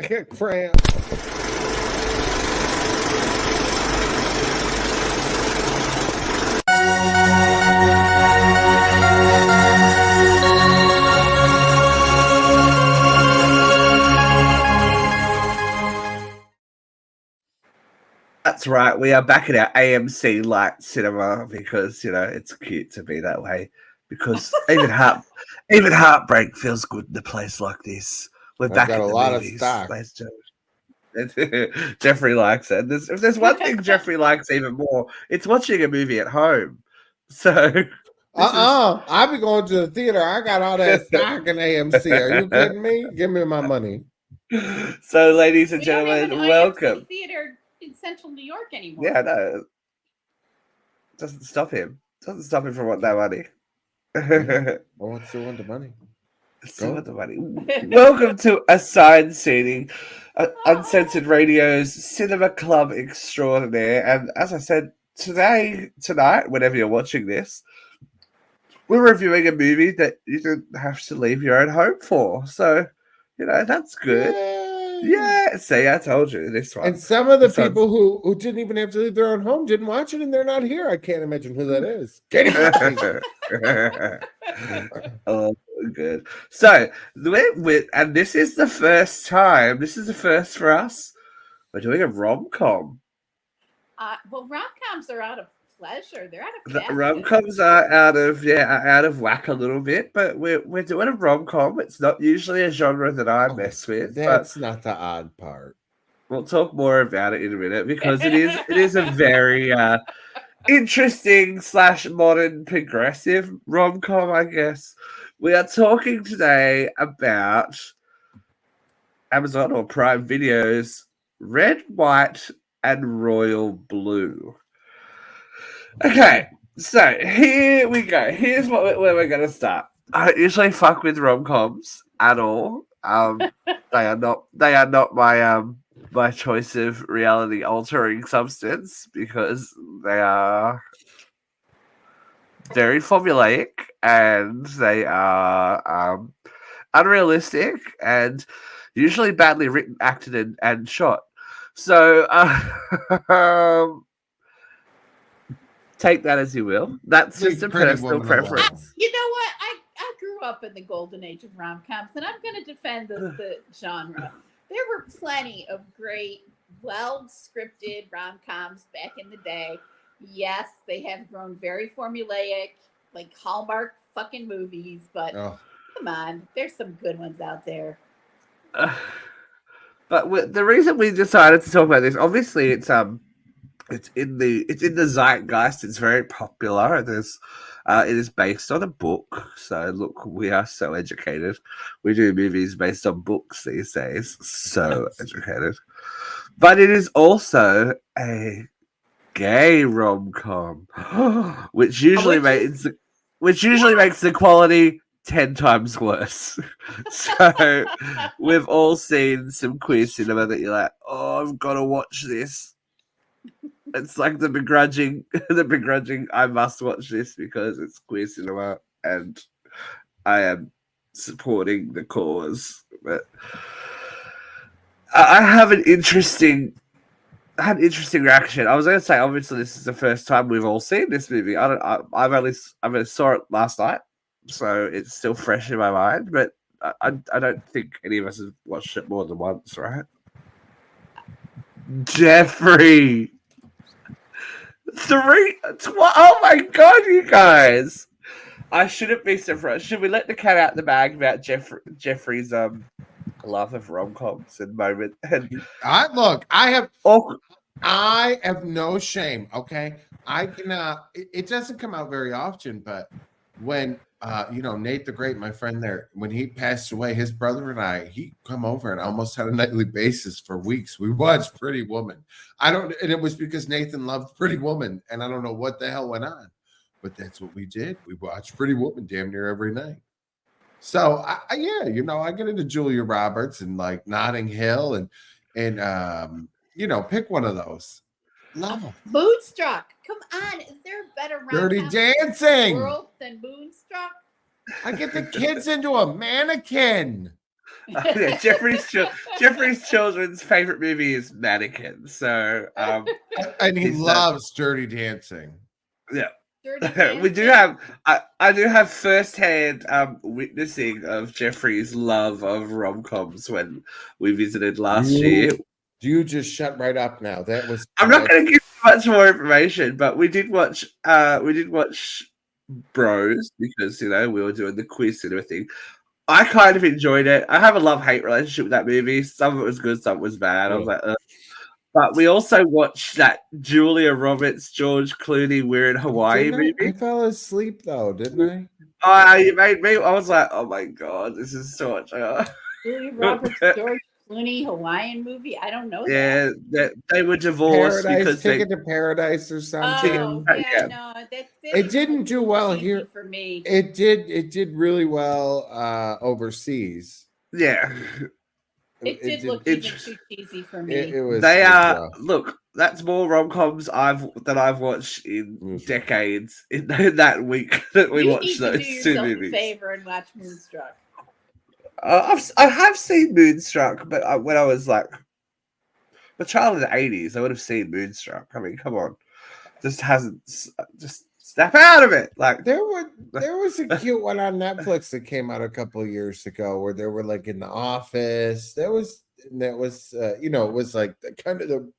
Cramp. That's right. We are back at our AMC light cinema because it's cute to be that way. Because even heartbreak feels good in a place like this. We're I've back got in a the lot of movies. stock. Jeffrey likes it. If there's one thing Jeffrey likes even more, it's watching a movie at home. So I'll be going to the theater. I got all that stock in AMC. Are you kidding me? Give me my money. So, ladies and We don't have gentlemen, an welcome. IMC theater in Central New York anymore. Yeah, no, it doesn't stop him. Doesn't stop him from wanting that money. I still want the money. Still want the money. Welcome to Assigned Seating, Uncensored Radio's Cinema Club Extraordinaire. And as I said, tonight, whenever you're watching this, we're reviewing a movie that you didn't have to leave your own home for. So, that's good. Yeah, see, I told you this one. And some of the people who didn't even have to leave their own home didn't watch it, and they're not here. I can't imagine who that is. Oh, good. So, and this is the first time. This is the first for us. We're doing a rom-com. Well, rom-coms are out of pleasure. They're out of fashion. Rom-coms are out of whack a little bit, but we're doing a rom-com. It's not usually a genre that I mess with. That's not the odd part. We'll talk more about it in a minute because it is a very interesting / modern progressive rom-com, I guess. We are talking today about Amazon or Prime Video's Red, White, and Royal Blue. Okay, so here we go. Here's where we're going to start. I don't usually fuck with rom-coms at all. They are not my choice of reality altering substance because they are very formulaic and they are unrealistic and usually badly written, acted, and shot. So take that as you will. That's just a personal preference. You know what? I grew up in the golden age of rom-coms, and I'm going to defend the genre. There were plenty of great, well-scripted rom-coms back in the day. Yes, they have grown very formulaic, like Hallmark fucking movies, but come on, there's some good ones out there. But the reason we decided to talk about this, obviously, it's in the zeitgeist. It's very popular. It is based on a book. So look, we are so educated. We do movies based on books these days. So educated. But it is also a gay rom-com, which usually makes the quality 10 times worse. So we've all seen some queer cinema that you're like, oh, I've got to watch this. It's like the begrudging. I must watch this because it's queer cinema and I am supporting the cause. But I have an interesting reaction. I was going to say, obviously, this is the first time we've all seen this movie. I only saw it last night, so it's still fresh in my mind. But I don't think any of us have watched it more than once, right? Jeffrey. 3, oh my god, you guys! I shouldn't be surprised. Should we let the cat out the bag about Jeffrey's love of rom-coms and moment? And I have no shame. Okay, I can. It doesn't come out very often, but when Nate the Great, my friend there, when he passed away, his brother and I, he come over and almost had a nightly basis for weeks. We watched Pretty Woman. And it was because Nathan loved Pretty Woman, and I don't know what the hell went on, but that's what we did. We watched Pretty Woman damn near every night. So I get into Julia Roberts and like Notting Hill and pick one of those. Love them. Moonstruck. Come on, is there a better Dirty Dancing world than Moonstruck? I get the kids into a mannequin. Yeah, Jeffrey's children's favorite movie is Mannequin. So And he he's loves Dirty Dancing. yeah. Dirty We do Dancing. have I do have first-hand witnessing of Jeffrey's love of rom-coms when we visited last year. You just shut right up now. That was. I'm not going to give you much more information, but we did watch Bros because we were doing the quiz and everything. I kind of enjoyed it. I have a love-hate relationship with that movie. Some of it was good, some of it was bad. I was like, ugh. But we also watched that Julia Roberts, George Clooney, We're in Hawaii movie. I fell asleep though, didn't I? Oh, you made me. I was like, oh my god, this is so much. Julia Roberts, George Clooney, Hawaiian movie. I don't know Yeah, they were divorced because Ticket to Paradise or something. Oh Yeah. no, It didn't do well here for me. It did really well overseas. Yeah. It did look even too cheesy for me. It was. They are look. That's more rom-coms I've watched in decades. In that week that we watched those two movies. You need to do yourself a favor and watch Moonstruck. I have seen Moonstruck, but when I was like a child in the 80s, I would have seen Moonstruck. I mean, come on, just snap out of it. Like there was a cute one on Netflix that came out a couple of years ago where they were like in the office. That was it was like kind of the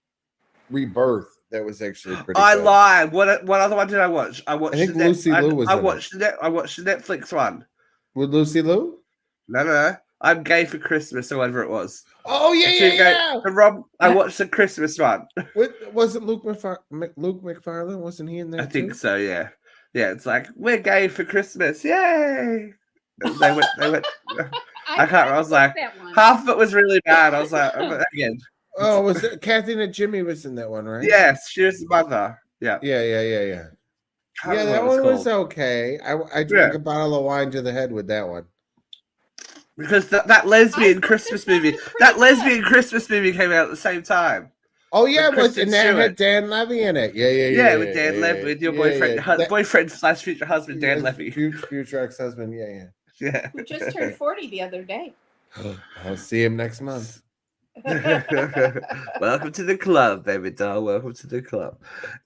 rebirth. That was actually pretty. I good. lied. What other one did I watch? I think Lucy Liu was. I watched the Netflix one with Lucy Liu. No. I'm Gay for Christmas or whatever it was. Oh yeah. I watched the Christmas one. Was it Luke McFarlane? Wasn't he in there? I think so. Yeah. It's like we're gay for Christmas. Yay! And they went. I can't remember. I was like, half of it was really bad. I was like, again. Oh, was it Kathy and Jimmy was in that one, right? Yes, she was the mother. Yeah. Yeah, that one was okay. I drank a bottle of wine to the head with that one. Because that lesbian Christmas movie, Christmas movie came out at the same time. Oh yeah, it was, and that had Dan Levy in it. Yeah, with Dan Levy, with your boyfriend / future husband, Dan Levy, future ex-husband. Yeah. Who just turned 40 the other day. I'll see him next month. Welcome to the club, baby doll. Welcome to the club.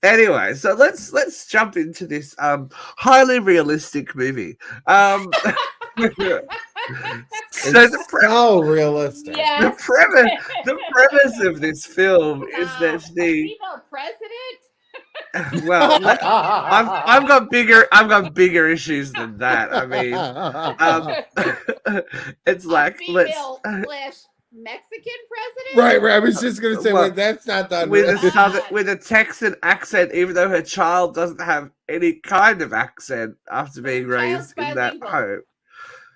Anyway, so let's jump into this highly realistic movie. So realistic. Yes. The premise of this film is that the female president. Well, I've got bigger issues than that. I mean, it's like female / Mexican president. Right. I was just gonna say, wait, that's not done with a Texan accent, even though her child doesn't have any kind of accent after being raised in that home.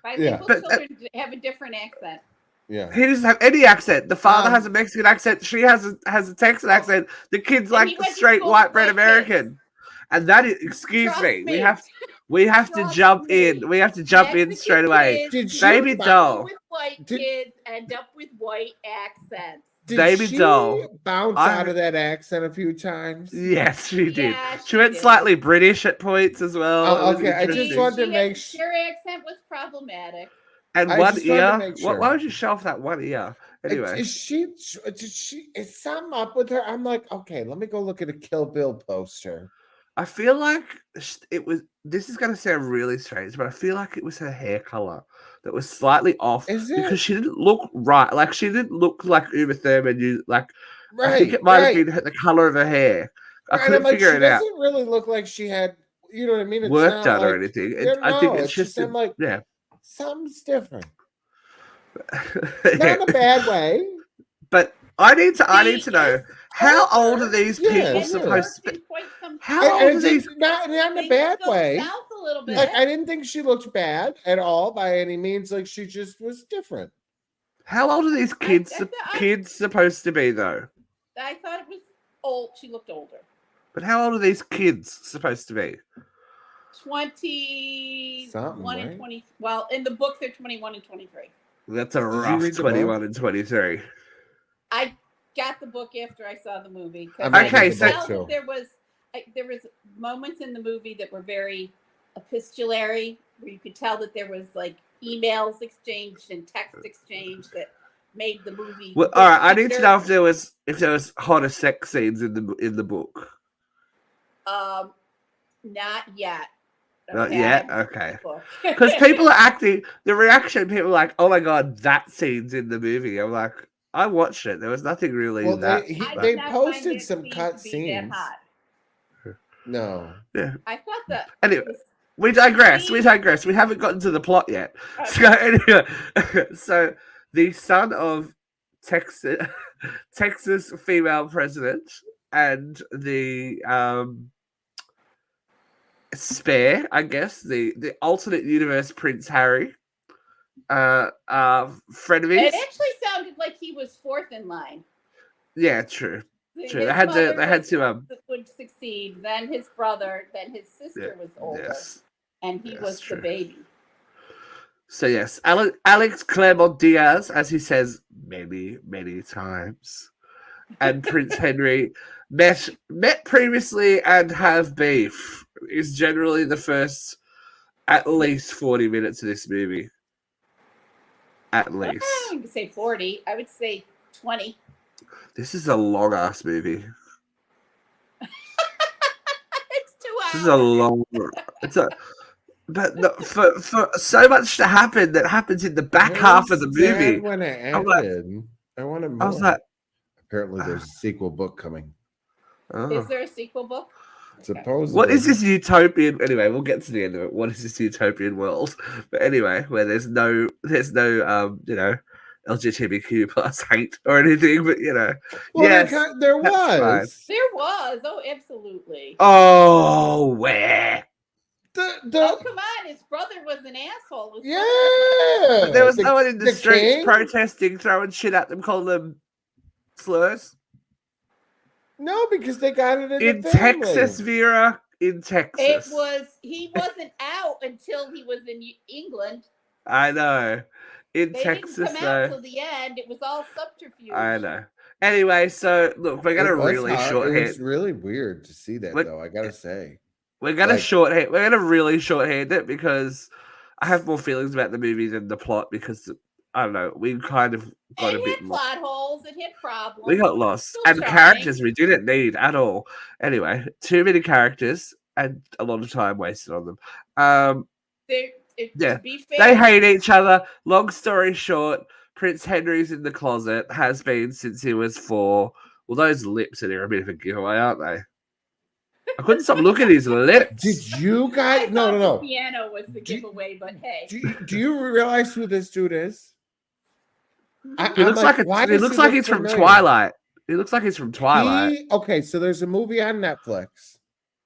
Bilingual children have a different accent. Yeah, he doesn't have any accent. The father has a Mexican accent. She has a Texan accent. The kid's like the straight white bread American. And that is, excuse me, we have to jump in. We have to jump in straight away. Baby doll. With white kids end up with white accents. Did she bounce out of that accent a few times? Yes, she did. Yeah, she went slightly British at points as well. Okay, I just wanted to make sure. Her accent was problematic. And one ear. Why would you show off that one ear? Anyway, is something up with her? I'm like, okay, let me go look at a Kill Bill poster. I feel like it was. This is going to sound really strange, but I feel like it was her hair color that was slightly off because she didn't look right. Like she didn't look like Uma Thurman. I think it might have been the color of her hair. I couldn't figure it out. She doesn't really look like she had, you know what I mean? Work done or anything. I think it's just something's different. Not in a bad way. But I need to know how old are these people supposed to be? How old are these? Not in a bad way. South a little bit. Like I didn't think she looked bad at all by any means. Like she just was different. How old are these kids supposed to be though? I thought it was old. She looked older. But how old are these kids supposed to be? 21 and 20. Well, in the book they're 21 and 23. That's a rough 21 and 23. I got the book after I saw the movie. Okay, so there was moments in the movie that were very epistolary, where you could tell that there was emails exchanged and text exchange that made the movie. Well, look all right, I need to cuter. know if there was hotter sex scenes in the book. Not yet. Not Okay, I yet? haven't read Okay. the book. Because people are acting, the reaction, people are like, oh my God, that scene's in the movie. I'm like, I watched it. There was nothing really Well, that. I they did not find posted that some scene cut to be that scenes. hot. No. Yeah. I thought that. Anyway, the we digress. scene- We digress. We haven't gotten to the plot yet. So Okay. anyway, so the son of Texas, Texas female president and the spare, I guess, the alternate universe Prince Harry, frenemies. It actually sounded like he was fourth in line. Yeah, true. True. His They had mother to would succeed. Then his brother. Then his sister was older, yes. and he Yes, was true. the baby. So yes, Alex Claremont Diaz, as he says many times, and Prince Henry met previously and have beef is generally the first at least 40 minutes of this movie. At least. I wouldn't say 40. I would say 20. This is a long ass movie. It's 2 hours. This is a long. It's a. But no, for so much to happen that happens in the back half of the movie. When it I'm like- ended, I wanted more. I was like, apparently, there's a sequel book coming. oh. Is there a sequel book? Supposedly. What is this utopian? Anyway, we'll get to the end of it. What is this utopian world? But anyway, where there's no LGBTQ plus hate or anything. But Well, yes, there that's was. There was. Oh, absolutely. Oh, where? Oh, come on. His brother was an asshole. Yeah. But there was no one in the streets king? protesting, throwing shit at them, calling them slurs. No, because they got it In the Texas, family. Vera. In Texas. He wasn't out until he was in England. I know. In They Texas, didn't come though. out till the end. It was all subterfuge. I know. Anyway, so look, we're gonna really shorthand. It was really weird to see that, though. I gotta say, we're gonna We're gonna really shorthand it because I have more feelings about the movie than the plot because I don't know. We kind of got a bit had lost. plot holes. It had problems. We got lost, Still and charming. characters we didn't need at all. Anyway, too many characters and a lot of time wasted on them. To be fair, They hate each other. Long story short, Prince Henry's in the closet, has been since he was 4. Well, those lips are a bit of a giveaway, aren't they? I couldn't stop looking at his lips. Did you guys? I No. thought the piano was the giveaway, but hey. Do you realize who this dude is? He looks like he's from Twilight. He looks like he's from Twilight. Okay, so there's a movie on Netflix.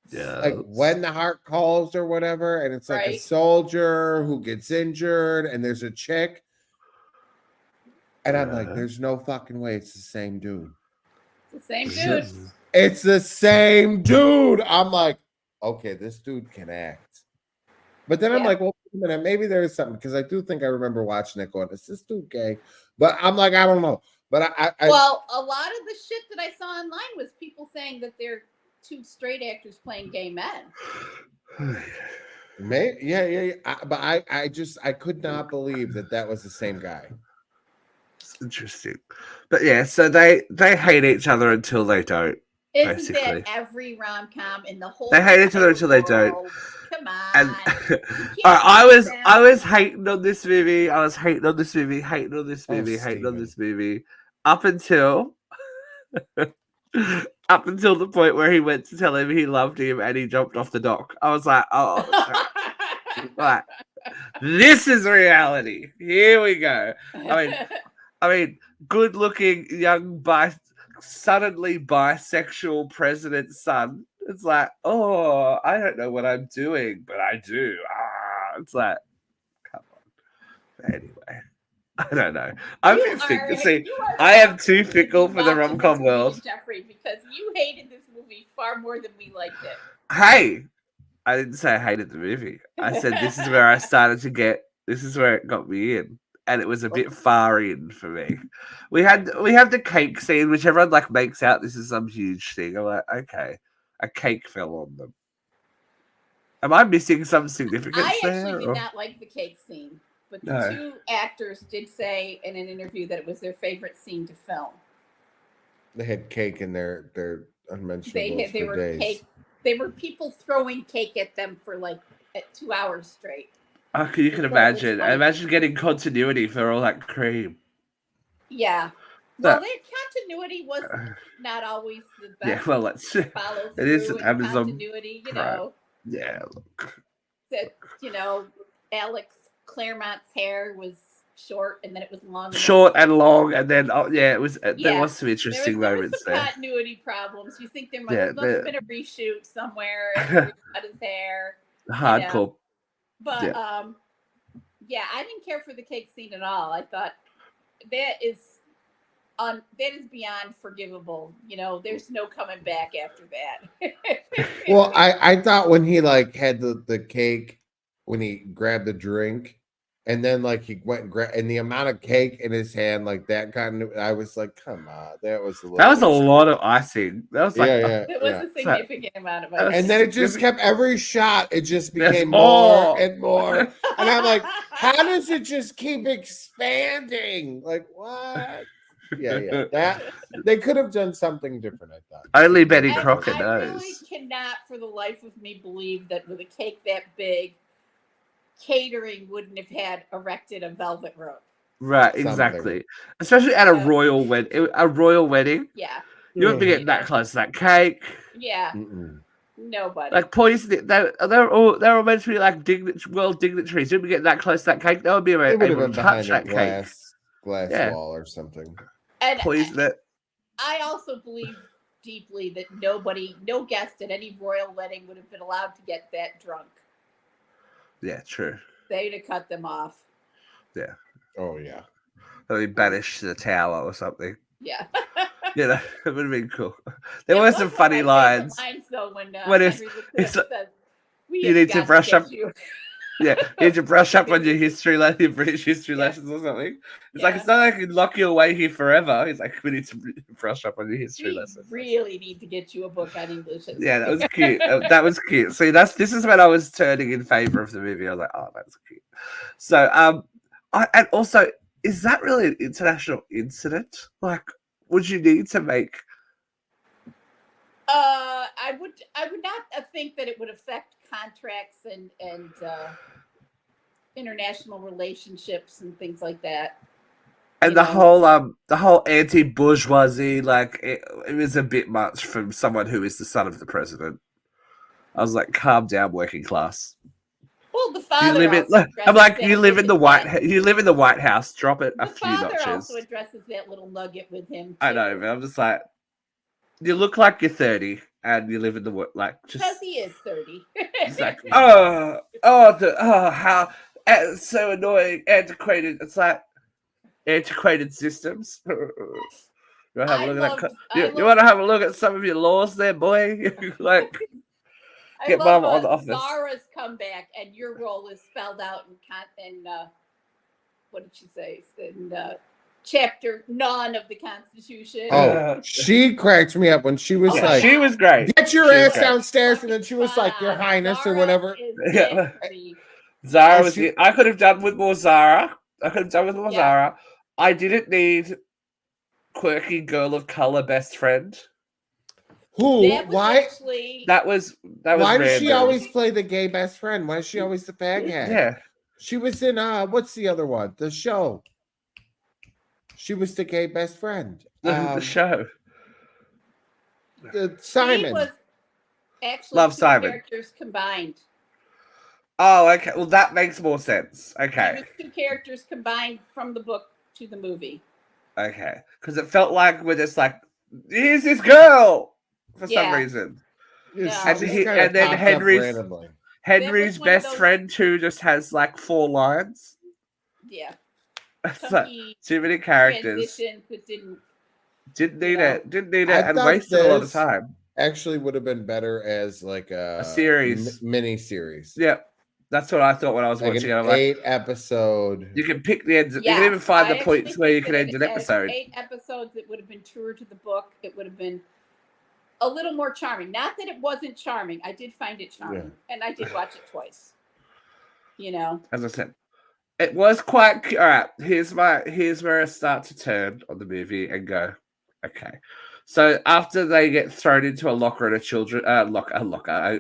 Yeah. Like When the Heart Calls or whatever, and it's like a Right. soldier who gets injured, and there's a chick. And I'm like, there's no fucking way it's the same dude. It's the same dude. It's the same dude. I'm like, okay, this dude can act. But then I'm like, well, wait a minute, maybe there is something because I do think I remember watching it going, is this dude gay? But I'm like, I don't know. But Well, a lot of the shit that I saw online was people saying that they're 2 straight actors playing gay men. yeah. But I could not believe that was the same guy. It's interesting. But yeah, so they hate each other until they don't. Isn't basically. that every rom-com in the whole They hate each other until they don't. world? Come on. And I was hating on this movie. I was hating on this movie, hating on this movie, up until the point where he went to tell him he loved him and he jumped off the dock. I was like, oh, right. This is reality. Here we go. I mean, good-looking young suddenly bisexual president's son. It's like, oh, I don't know what I'm doing, but I do. It's like, come on. Anyway, I don't know. I'm I am too fickle for the rom-com world. Jeffrey, because you hated this movie far more than we liked it. Hey, I didn't say I hated the movie. I said this is where I started to get. This is where it got me in. And it was a bit far in for me. We have the cake scene, which everyone makes out this is some huge thing. I'm like, okay, a cake fell on them. Am I missing some significance I there? actually did not like the cake scene. but the No. two actors did say in an interview that it was their favorite scene to film. They had cake in their unmentionables They for were days. cake. They were people throwing cake at them for like 2 hours straight. Okay, you can They thought it was imagine. funny. Imagine getting continuity for all that cream. Yeah. Well, But- their continuity was not always the best. Yeah, well, let's. Follow It is through an and Amazon continuity. You Prime. know Yeah, look. that. Alex Claremont's hair was short and then it was long. Short and long, and then it was. There Yeah. was some interesting There was moments some there. continuity problems. You think there Yeah, must have been a reshoot somewhere and he cut his hair. Hardcore. But Yeah. I didn't care for the cake scene at all. I thought that is beyond forgivable. There's no coming back after that. Well, I thought when he like had the cake, when he grabbed the drink, and then like he went and grabbed, and the amount of cake in his hand, like that kind of, I was like, come on, that was a lot of icing. That was like It was a significant amount of ice. And then it just kept every shot. It just There's became more. more and more. And I'm like, how does it just keep expanding? Like what? Yeah. That they could have done something different. I thought. Only Betty And Crocker I knows. really cannot, for the life of me, believe that with a cake that big, catering wouldn't have had erected a velvet rope. Right, Something. exactly. Especially at a royal wedding. A royal wedding. Yeah. You wouldn't be getting that close to that cake. Yeah. Mm-mm. Nobody. Like poisoning. They're all meant to be like world dignitaries. You wouldn't be getting that close to that cake. They would be able It would have to been touch behind a that cake. glass Yeah. wall or something. And Poison it. I also believe deeply that no guest at any royal wedding would have been allowed to get that drunk. Yeah, true. They'd have cut them off. Yeah. Oh yeah. They'll be banished to the tower or something. Yeah. Yeah, it would have been cool. There were some funny lines. Though, when it's Henry like, says, you need to brush up. You. Yeah, you need to brush up on your your British history lessons or something. It's like, it's not like I can lock you away here forever. He's like, we need to brush up on your history lessons. Really need to get you a book on English. Yeah, that was cute. That was cute. See, this is when I was turning in favor of the movie. I was like, oh, that's cute. So, and also, is that really an international incident? Like, would you need to make? I would not think that it would affect contracts and international relationships and things like that. And the whole anti-bourgeoisie, like it was a bit much from someone who is the son of the president. I was like, calm down, working class. Well, the You father. live in. I'm like, you live in the White House. Drop it a few notches. The father also addresses that little nugget with him. Too. I know, but I'm just like, you look like you're 30 and you live in the just. Because he is 30. Exactly. How it's so annoying, antiquated. It's like antiquated systems. You want to have a look at that? You want to have a look at some of your laws there, boy? Like. Get mom on the office. Zara's comeback, and your role is spelled out in what did she say? In chapter 9 of the Constitution. Oh, she cracked me up when she was like, she was great. Get your ass downstairs, and then she was like, Your Highness, Zara or whatever. Yeah. Zara was. I could have done with more Zara. Zara. I didn't need quirky girl of color best friend. Who? Why? That was. Why does she always play the gay best friend? Why is she always the baghead? Yeah. She was in what's the other one? The show. She was the gay best friend. The show. Simon. He was actually Love Simon. Characters combined. Oh, okay. Well, that makes more sense. Okay. 2 characters combined from the book to the movie. Okay, because it felt like we're just like, here's this girl for some reason. And then Henry's best friend who just has like 4 lines. Yeah. Like, too many characters. Didn't need it, and wasted a lot of time. Actually, would have been better as like a series, mini series. Yeah, that's what I thought when I was watching it. An 8-episode. You can pick the ends. You can even find the points where you can end an episode. 8 episodes. It would have been truer to the book. It would have been a little more charming. Not that it wasn't charming. I did find it charming, and I did watch it twice. As I said, It was quite all right. Here's where I start to turn on the movie and go, okay. So after they get thrown into a locker in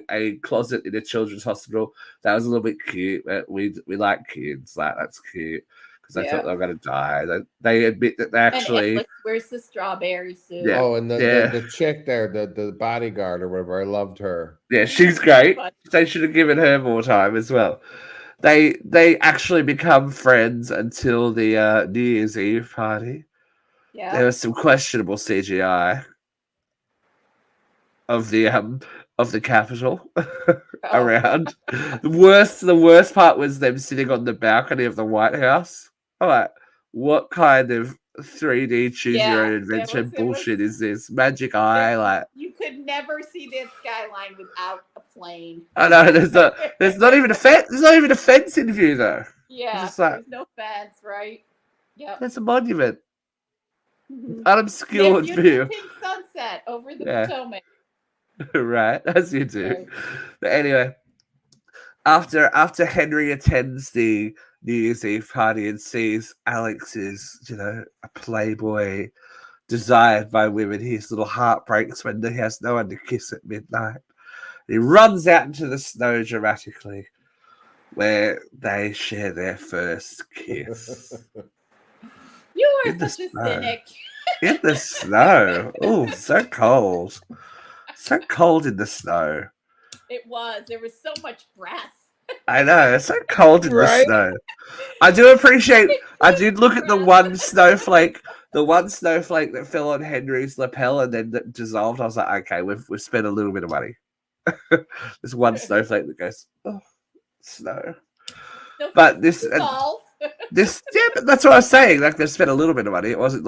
a closet in a children's hospital, that was a little bit cute. We like kids, like that's cute because I thought they were going to die. They admit that they actually. And Alex wears the strawberry suit. Yeah. Oh, and the chick there, the bodyguard or whatever, I loved her. Yeah, she's great. They should have given her more time as well. They actually become friends until the New Year's Eve party. Yeah. There was some questionable CGI of the Capitol around. The worst part was them sitting on the balcony of the White House. I'm like, what kind of 3D choose your own adventure bullshit is this? Magic Eye, like you could never see that skyline without a plane. I know there's not even a fence. There's not even a fence in view though. Yeah, just like, there's no fence, right? Yeah. There's a monument. Mm-hmm. Unobscured view. Pink sunset over the Potomac. Right, as you do. Right. But anyway, after Henry attends the New Year's Eve party and sees Alex is, a playboy desired by women, his little heart breaks when he has no one to kiss at midnight. He runs out into the snow dramatically, where they share their first kiss. You are such a cynic. In the snow. Oh, so cold. So cold in the snow. It was. There was so much breath. I know. It's so cold in the snow. I do appreciate. I did look at the one snowflake that fell on Henry's lapel and then dissolved. I was like, okay, we've spent a little bit of money. There's one snowflake that goes, oh, snow. But this, but that's what I was saying. Like, they spent a little bit of money. It wasn't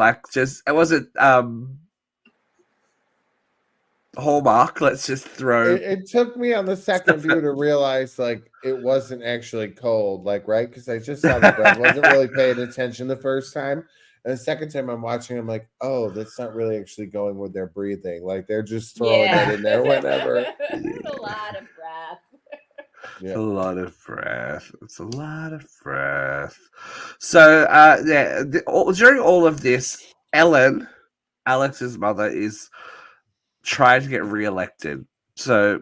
Hallmark. Let's just throw. It took me on the second view to realize like it wasn't actually cold, like right because I just saw the breath. Wasn't really paying attention the first time, and the second time I'm watching, I'm like, oh, that's not really actually going with their breathing. Like they're just throwing it in there whenever. There's a lot of breath. Yeah. A lot of breath. It's a lot of breath. So, during all of this, Ellen, Alex's mother, is trying to get reelected. So,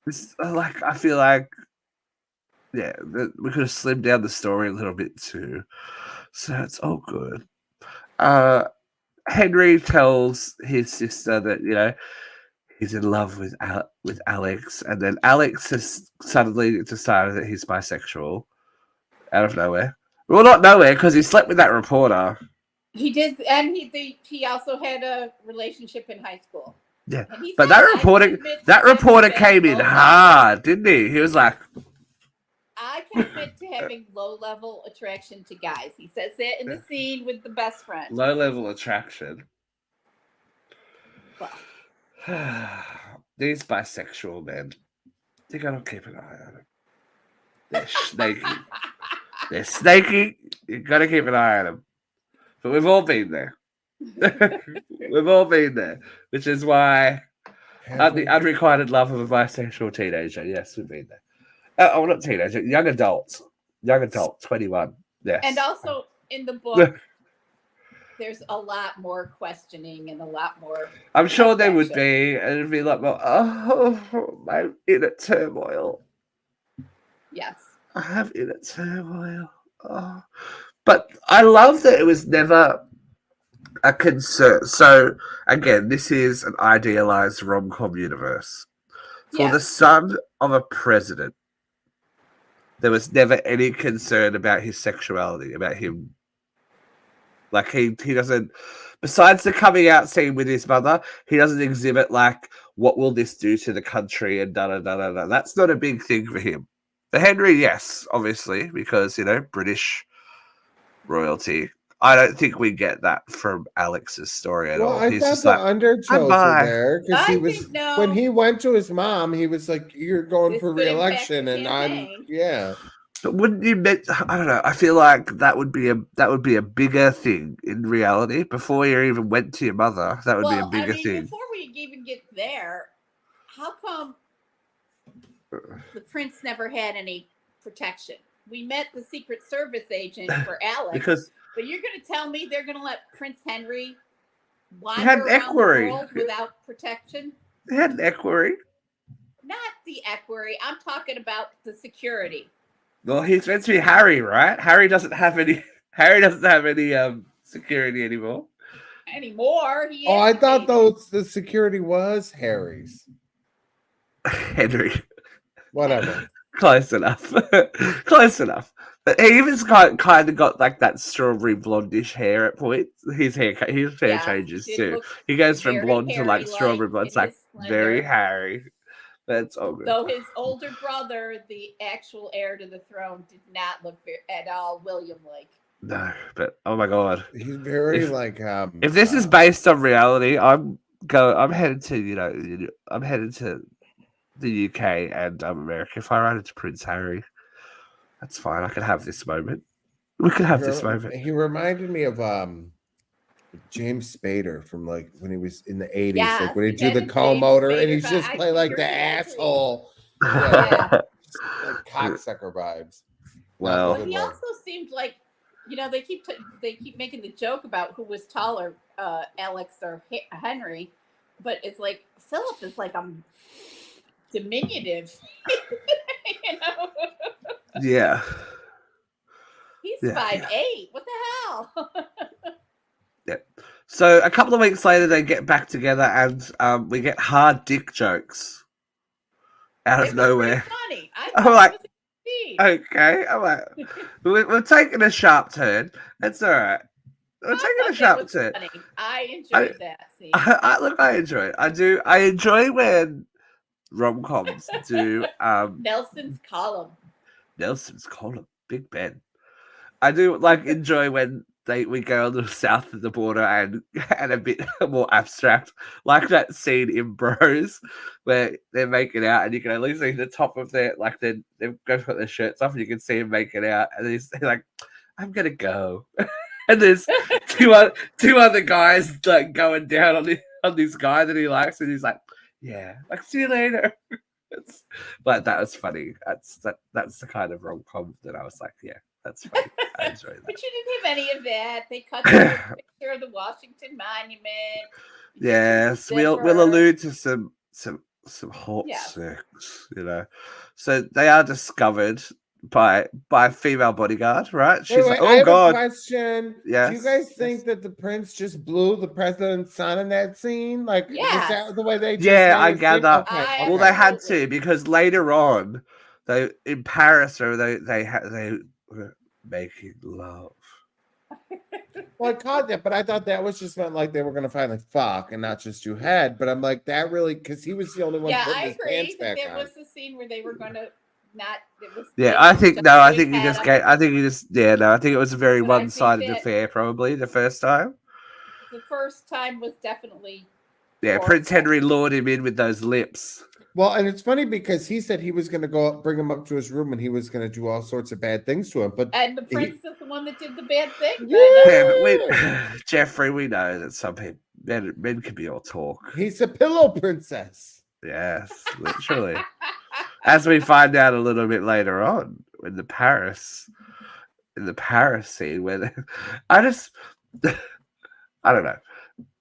it's like I feel like, we could have slimmed down the story a little bit too. So it's all good. Henry tells his sister that he's in love with Alex, and then Alex has suddenly decided that he's bisexual out of nowhere. Well, not nowhere, because he slept with that reporter. He did, and he also had a relationship in high school. Yeah, but that reporter came in hard, didn't he? He was like, I can admit to having low-level attraction to guys. He says that in the scene with the best friend. Low-level attraction. Well. These bisexual men, you gotta keep an eye on them. They're snaky. They're snaky. You gotta keep an eye on them. But we've all been there. We've all been there, which is why the unrequited love of a bisexual teenager. Yes, we've been there. Not teenager, young adult, 21. Yes. And also in the book, there's a lot more questioning and a lot more. I'm sure there would be, and it'd be like, my inner turmoil. Yes. I have inner turmoil. Oh. But I love that it was never a concern. So, again, this is an idealized rom-com universe. For the son of a president, there was never any concern about his sexuality, about him. Like, he doesn't, besides the coming out scene with his mother, he doesn't exhibit, like, what will this do to the country and da-da-da-da-da. That's not a big thing for him. For Henry, yes, obviously, because, British royalty. I don't think we get that from Alex's story at all. I thought the undertones were there because he was when he went to his mom, he was like, "You're going for re-election," and But wouldn't you? I don't know. I feel like that would be a bigger thing in reality. Before you even went to your mother, that would be a bigger thing. Before we even get there, how come the prince never had any protection? we met the Secret Service agent for Alex, because but you're going to tell me they're going to let Prince Henry he had wander an around the equerry. world without protection? He had an equerry. Not the equerry. I'm talking about the security. Well, he's meant to be Harry, right? Harry doesn't have any. Harry doesn't have any security anymore. Anymore. He Oh, I is thought maybe. the security was Harry's. Henry, Whatever. close enough. Close enough. But he even kind of got like that strawberry blondish hair at points. His hair Yeah, changes did too. look He goes from very blonde to like Harry-like strawberry blonde. in It's like his very splendor. Harry. That's all good. Though his older brother, the actual heir to the throne, did not look at all William-like. No, but oh my god. He's very If this is based on reality, I'm headed to I'm headed to the UK and America. If I run into Prince Harry, that's fine. I can have this moment. We can have this moment. He reminded me of James Spader from like when he was in the 80s, Yes, like when he he did had the a call James motor and Spader he's just vibe. play like the Very ugly. asshole. Yeah. Like cocksucker vibes. Well, Well, he also seemed like, they keep making the joke about who was taller, Alex or Henry, but it's like Philip is like diminutive. yeah. He's Yeah, 5'8". What the hell? Yeah. So a couple of weeks later, they get back together and we get hard dick jokes out It of was nowhere. pretty funny. I I'm thought like, it was indeed. okay. I'm like, we're taking a sharp turn. That's all right. We're taking a That sharp was turn. funny. I enjoyed that scene. I enjoy it. I do. I enjoy when rom-coms do Nelson's column. Nelson's column, Big Ben. I do enjoy when we go a little south of the border and a bit more abstract, like that scene in Bros where they're making out and you can only see the top of their they've both got their shirts off and you can see him making out and he's like, "I'm gonna go," and there's two other guys like going down on this guy that he likes and he's like, "Yeah, like see you later." But that was funny. That's the kind of rom-com that I was like, yeah, that's funny. I enjoy that. But you didn't have any of that. They cut to a picture of the Washington Monument. Yes, we'll allude to some hot sex, So they are discovered by a female bodyguard, right? She's wait, like, I oh have god. a question. Yes. Do you guys think that the prince just blew the president's son in that scene? Like, is that the way they? I gather. Okay. Well, they had to because later on, they in Paris, or they were making love. Well, I caught that, but I thought that was just meant like they were going to finally fuck and not just do head. But I'm like, that really, because he was the only one putting his pants back on. That was the scene where they were going to not. It was. Yeah, I think it was a very one-sided affair. Probably the first time. The first time was definitely. Yeah, Prince Henry lured him in with those lips. Well, and it's funny because he said he was going to go bring him up to his room and he was going to do all sorts of bad things to him. And the prince is the one that did the bad thing. Yeah, but Jeffrey, we know that some people, men can be all talk. He's a pillow princess. Yes, literally. As we find out a little bit later on in the Paris scene, where I don't know.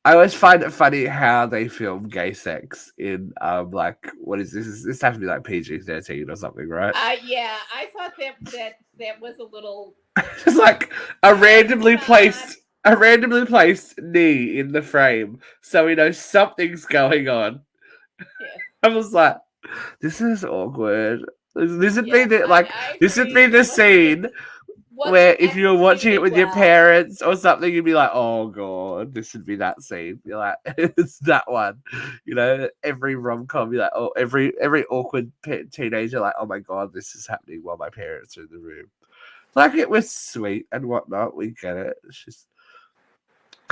I always find it funny how they film gay sex in what is this? This has to be like PG-13 or something, right? Yeah, I thought that was a little just like a randomly placed knee in the frame, so we know something's going on. Yeah. I was like, this is awkward. This would be the scene. Where if you were watching it with your parents or something, you'd be like, "Oh god, this would be that scene." You're like, "It's that one." Every rom-com, you're like, "Oh, every awkward teenager, like, oh my god, this is happening while my parents are in the room." Like it was sweet and whatnot. We get it. It's just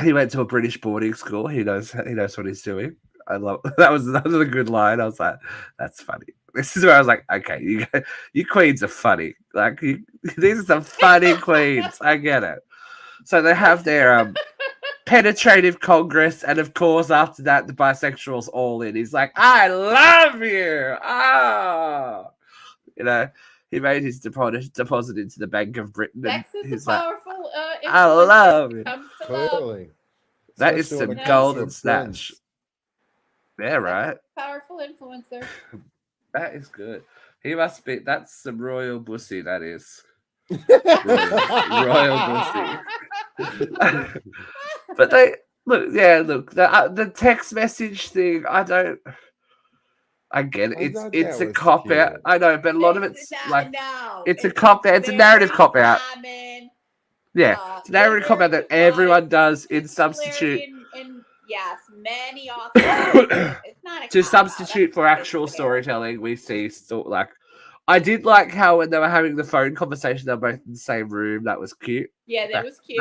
he went to a British boarding school. He knows what he's doing. I love that was a good line. I was like, "That's funny." This is where I was like, okay, you queens are funny. Like, these are some funny queens. I get it. So they have their penetrative congress, and of course, after that, the bisexuals all in. He's like, I love you. Ah, He made his deposit into the Bank of Britain. Sex And is he's a like, powerful I influence love when it. it comes to love. Clearly. That is Especially when some it comes to golden a snatch. prince. Yeah, right. Powerful influencer. That is good. He must be. That's some royal pussy. That is royal pussy. But they look. Yeah, look. The text message thing. I get it. I thought It's that a was cop out. cute. I know, but a lot of it's like no. it's a cop out. It's a narrative very cop out. common, Yeah, it's a narrative cop out that very everyone does in particularly substitute in yes, many authors. It's not a to cop-out. substitute for That's actual fair. storytelling. We see like. I did like how when they were having the phone conversation, they were both in the same room. That was cute. Yeah, that was cute.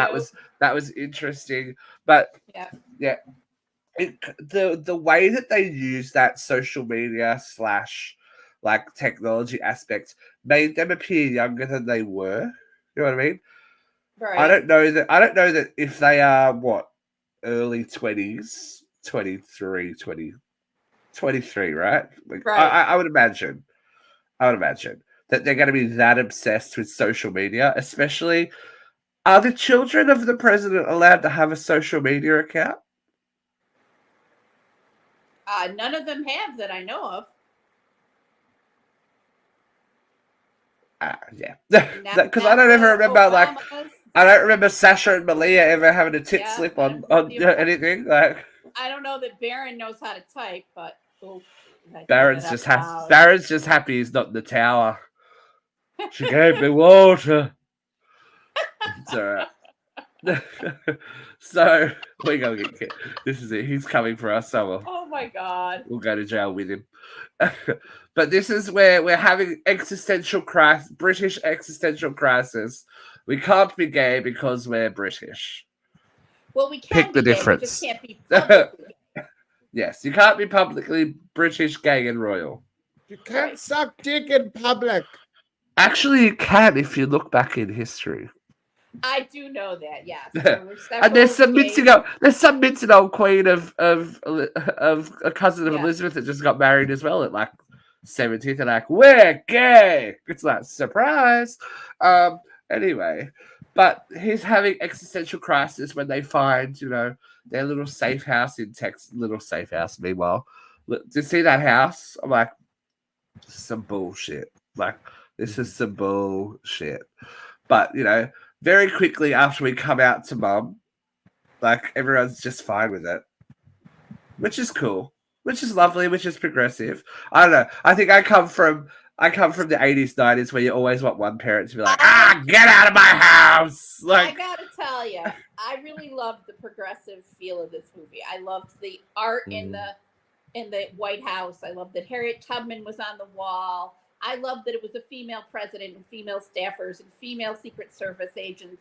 That was interesting. But yeah, the way that they use that social media / like technology aspect made them appear younger than they were. You know what I mean? Right. I don't know that if they are early 20s, 23, 20, 23, right? Like, Right. I would imagine that they're going to be that obsessed with social media, especially. Are the children of the president allowed to have a social media account? None of them have that I know of. Yeah, because I don't ever remember Obamas. I don't remember Sasha and Malia ever having a tit slip on anything. Like I don't know that Barron knows how to type, but Barron's just happy he's not in the tower. She gave me water. It's all right. So we're gonna get this is it. He's coming for us, so oh my god, we'll go to jail with him. But this is where we're having British existential crisis. We can't be gay because we're British. Well, we can pick the be gay, difference. we just can't be publicly. Yes, you can't be publicly British, gay, and royal. You can't suck dick in public. Actually, you can if you look back in history. I do know that, yes. And there's some mincing old queen of a cousin of Elizabeth that just got married as well at like 17th, and like, we're gay. It's like surprise. Anyway, but he's having existential crisis when they find, their little safe house in Texas. Little safe house. Meanwhile, do you see that house? I'm like, some bullshit. Like, this is some bullshit. But very quickly after we come out to mum, like everyone's just fine with it, which is cool, which is lovely, which is progressive. I don't know. I think I come from the 80s, 90s where you always want one parent to be like, get out of my house. Like, I gotta tell you, I really loved the progressive feel of this movie. I loved the art in the White House. I loved that Harriet Tubman was on the wall. I loved that it was a female president and female staffers and female Secret Service agents.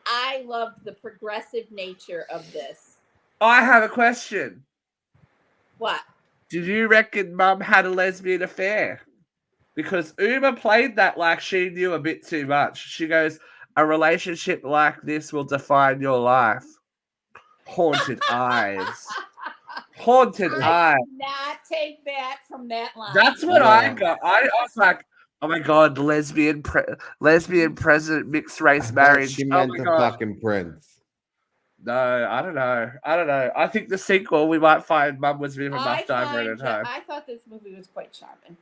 I loved the progressive nature of this. I have a question. What? Did you reckon mum had a lesbian affair? Because Uma played that like she knew a bit too much. She goes, a relationship like this will define your life. Haunted eyes. Haunted eyes. Not take that from that line. That's what I got. I was like, oh my god, lesbian president, mixed race marriage. She meant the fucking prince. No, I don't know. I think the sequel we might find mum was a bit of a muff diver at a time. I thought this movie was quite charming.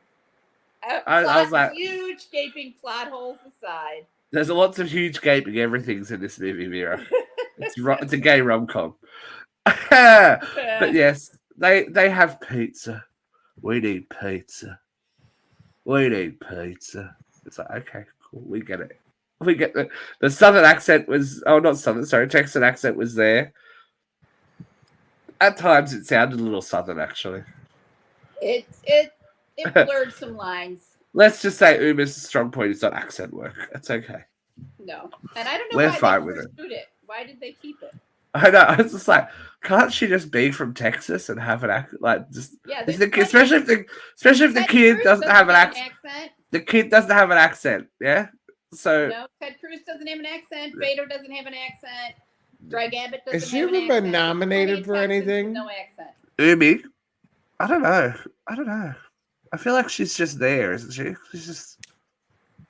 I was like, huge gaping plot holes aside. There's lots of huge gaping everything's in this movie, Vera. It's a gay rom-com. But yes, they have pizza. We need pizza. It's like, okay, cool. We get it. We get the southern accent was not southern, sorry, Texan accent was there. At times it sounded a little southern actually. It blurred some lines. Let's just say Uma's strong point is not accent work. It's okay. No. And I don't know We're why fine they with pursued it. Why did they keep it? I know. I was just like, can't she just be from Texas and have an accent? Like, just especially if the kid doesn't have an accent. The kid doesn't have an accent. Yeah. So no, Ted Cruz doesn't have an accent. Beto doesn't have an accent. Greg Abbott doesn't have an accent. Has she ever been nominated for anything? No accent. Umi, I don't know. I feel like she's just there, isn't she?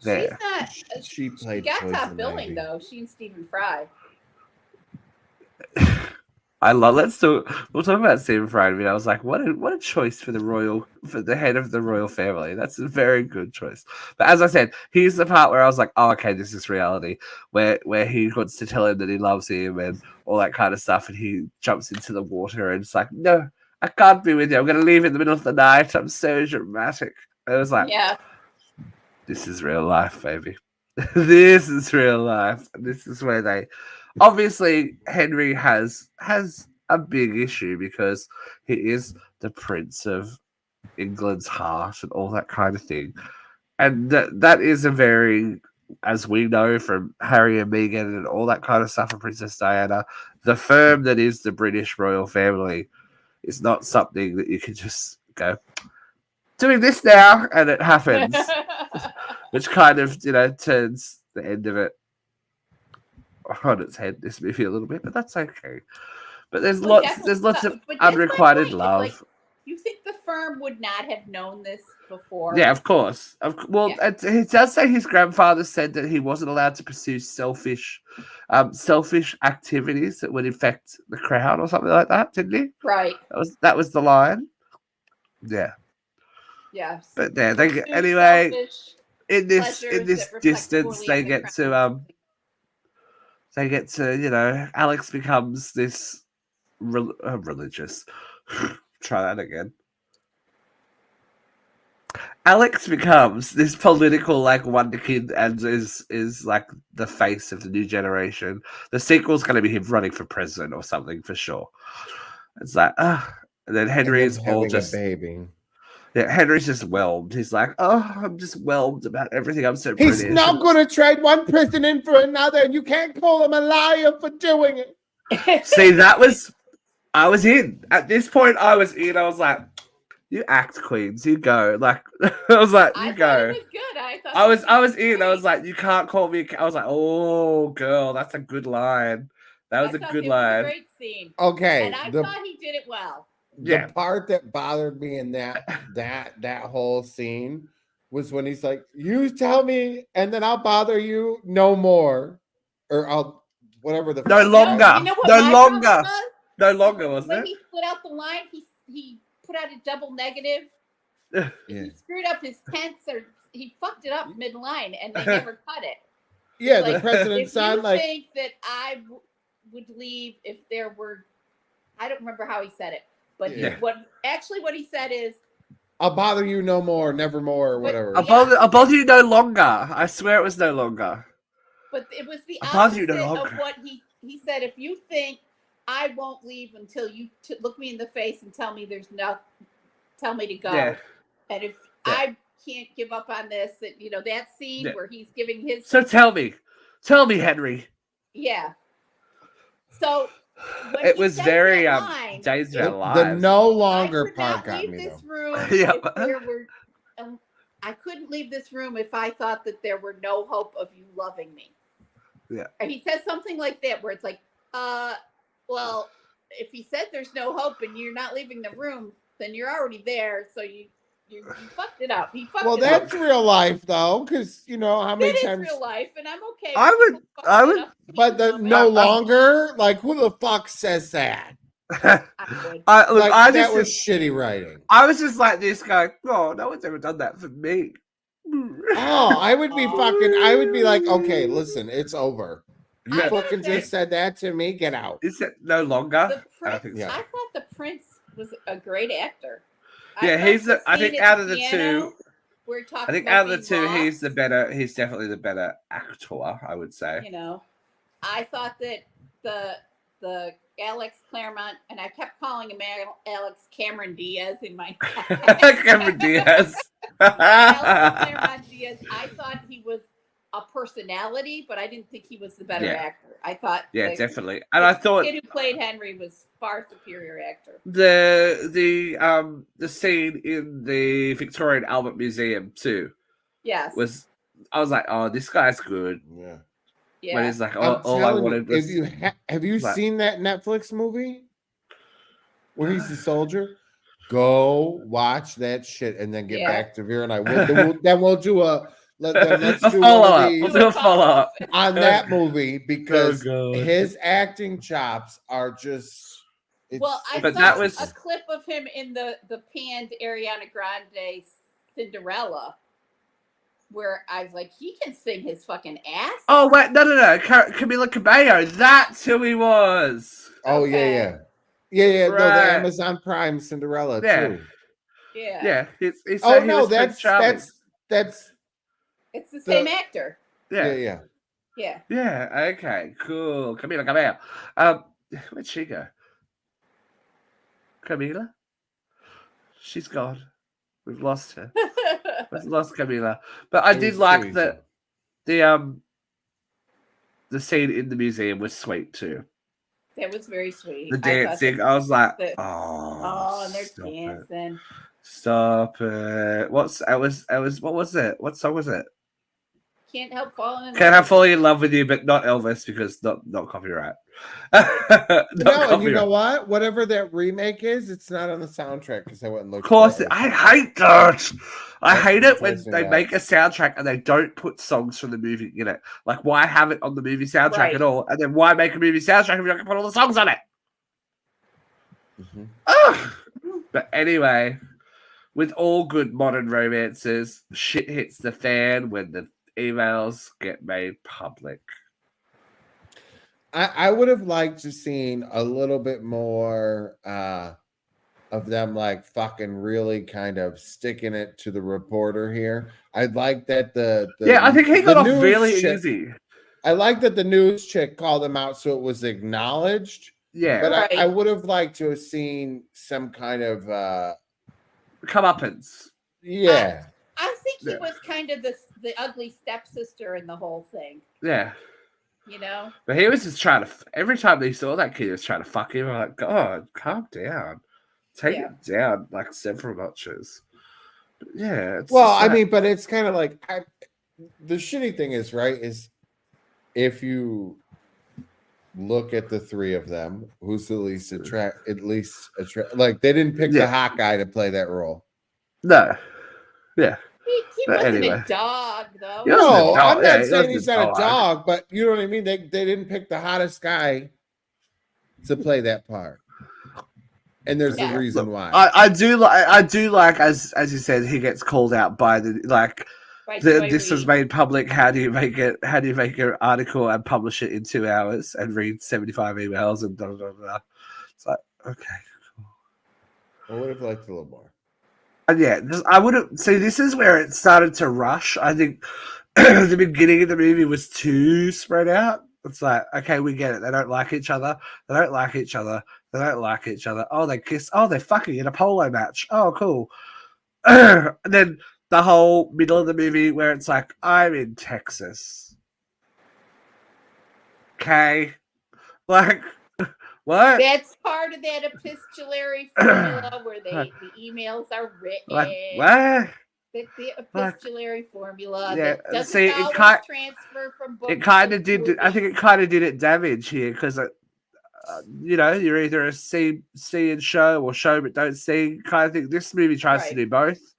She's there. not. She She played got Poison top billing Ivy. though. She and Stephen Fry. I love. We'll talk about Stephen Fry. I was like, what a choice for the head of the royal family. That's a very good choice. But as I said, here's the part where I was like, oh, okay, this is reality. Where he wants to tell him that he loves him and all that kind of stuff, and he jumps into the water and it's like, no, I can't be with you. I'm going to leave in the middle of the night. I'm so dramatic. I was like, Yeah. this is real life, baby. This is real life. This is where they obviously Henry has a big issue because he is the prince of England's heart and all that kind of thing. And that is a very, as we know from Harry and Meghan and all that kind of stuff and Princess Diana, the firm that is the British royal family is not something that you can just go doing this now and it happens. Which kind of, turns the end of it on its head, this movie a little bit, but that's okay. But there's lots of but that's my unrequited point. love. It's like, you think the firm would not have known this before? Yeah, of course. Well, Yeah. he does say his grandfather said that he wasn't allowed to pursue selfish activities that would affect the crown or something like that, didn't he? Right. That was the line. Yeah. Yes. But yeah, they get, Pursue anyway. selfish In this pleasures that reflect distance, poorly they on the get crown. to Alex becomes this religious. Try that again. Alex becomes this political wonderkid and is like the face of the new generation. The sequel's going to be him running for president or something for sure. It's like and then Henry's and all having just a baby. Yeah, Henry's just whelmed. He's like, oh, I'm just whelmed about everything. I'm so He's British. not going to trade one president for another, and you can't call him a liar for doing it. See, I was in. At this point, I was in. I was like, you act, queens. You go. Like, I was like, you I go. thought it was good. I was in. I was like, you can't call me. I was like, oh, girl, that's a good line. That was a good line. Was a great scene. Okay. And I thought he did it well. The part that bothered me in that whole scene was when he's like, you tell me and then I'll bother you no more. Or I'll whatever the no longer. No, you know what no my longer. Was? No longer, wasn't when it? He put out the line, he put out a double negative. Yeah. He screwed up his tense or he fucked it up mid-line and they never cut it. Yeah, like, the president signed like think that I would leave if there were I don't remember how he said it. But what he said is, I'll bother you no more, never more, or whatever. I'll bother you no longer. I swear it was no longer. But it was the opposite of what he said. If you think I won't leave until you look me in the face and tell me tell me to go. Yeah. And if I can't give up on this, that scene where he's giving his. So tell me, Henry. Yeah. So. It was very Days of Our Lives. The no longer part got me this though. Room I couldn't leave this room if I thought that there were no hope of you loving me. Yeah. And he says something like that where it's like, well, if he said there's no hope and you're not leaving the room, then you're already there. So you fucked it up. He fucked it up. Well, that's real life though, because how many times real life, and I'm okay. I would, but the no longer, like who the fuck says that? That was shitty writing. I was just like this guy. Oh, no one's ever done that for me. Oh, I would be like, okay, listen, it's over. You fucking just said that to me. Get out. Is it no longer? I thought the prince was a great actor. Yeah, I think out of the two, he's definitely the better actor, I would say. I thought that the Alex Claremont, and I kept calling him Alex Cameron Diaz in my Cameron Diaz. Alex Claremont Diaz. I thought he was a personality, but I didn't think he was the better actor. I thought, definitely, and I thought the kid who played Henry was far superior actor. The scene in the Victorian Albert Museum too. Yes, I was like, oh, this guy's good. Yeah. Yeah. When it's like, all I wanted was. Have you seen that Netflix movie where he's the soldier? Go watch that shit and then get back to Vera and I. Then we'll do a let's A do follow one of up. these We'll do a follow up. on that movie because God. his acting chops are just. Well, I But saw that was- a clip of him in the panned Ariana Grande Cinderella, where I was like, he can sing his fucking ass. Oh wait, no. Camila Cabello. That's who he was. Oh Okay. yeah. No, the Right. Amazon Prime Cinderella Yeah. too. Yeah. He Oh he no, was Prince Charming. that's It's the same The- actor. yeah. Yeah. Okay. Cool. Camila Cabello. Where'd she go? Camila. She's gone. We've lost her. We've lost Camila. But I It did was like Teresa. that the scene in the museum was sweet too. That was very sweet. The I thought dancing, that- I was like, that- oh, and they're stop it. dancing. Stop it. What was it? What song was it? Can't help falling in Can't love. have falling in love with you, but not Elvis because not copyright. No, and you know copyright. what? Whatever that remake is, it's not on the soundtrack because I went and looked. Of course, for it. I hate that. I That's hate what it when drives me they make a nuts. soundtrack and they don't put songs from the movie in it. Like, why have it on the movie soundtrack Right. at all? And then why make a movie soundtrack if you're not going to put all the songs on it? Mhm. Ugh. But anyway, with all good modern romances, shit hits the fan when the emails get made public. I would have liked to seen a little bit more of them like fucking really kind of sticking it to the reporter here. I'd like that the I think he got the off news really chick- easy. I like that the news chick called him out so it was acknowledged. Yeah, But Right. I would have liked to have seen some kind of comeuppance. yeah. I think he Yeah. was kind of the ugly stepsister in the whole thing. Yeah. You know? But he was just trying to. Every time they saw that kid, he was trying to fuck him. I'm like, God, calm down. Take Yeah. it down like several notches. But yeah. It's Well, just I like- mean, but it's kind of like the shitty thing is, right, is if you look at the three of them, who's the least attract like they didn't pick the Yeah. hot guy to play that role. no. Yeah. He But wasn't anyway. a dog, though. He wasn't a No, dog. I'm Yeah, not he saying wasn't he's a not a dog. dog, but you know what I mean? They didn't pick the hottest guy to play that part. And there's Yeah. a reason why. I do like as you said, he gets called out by the like By Joy this was Reid. made public. How do you make an article and publish it in 2 hours and read 75 emails and da da da da. It's like, okay. I would have liked a little more. And yeah, I would have. See, this is where it started to rush. I think the beginning of the movie was too spread out. It's like, okay, we get it. They don't like each other. They don't like each other. They don't like each other. Oh, they kiss. Oh, they're fucking in a polo match. Oh, cool. And then the whole middle of the movie where it's like, I'm in Texas. Okay. Like, what? That's part of that epistolary formula where the emails are written. Like, what? The epistolary formula Yeah, that doesn't see, it always ki- transfer from book It kind to of did. movie. I think it kind of did it damage here because, you know, you're either a see and show or show but don't see kind of thing. This movie tries to Right. do both.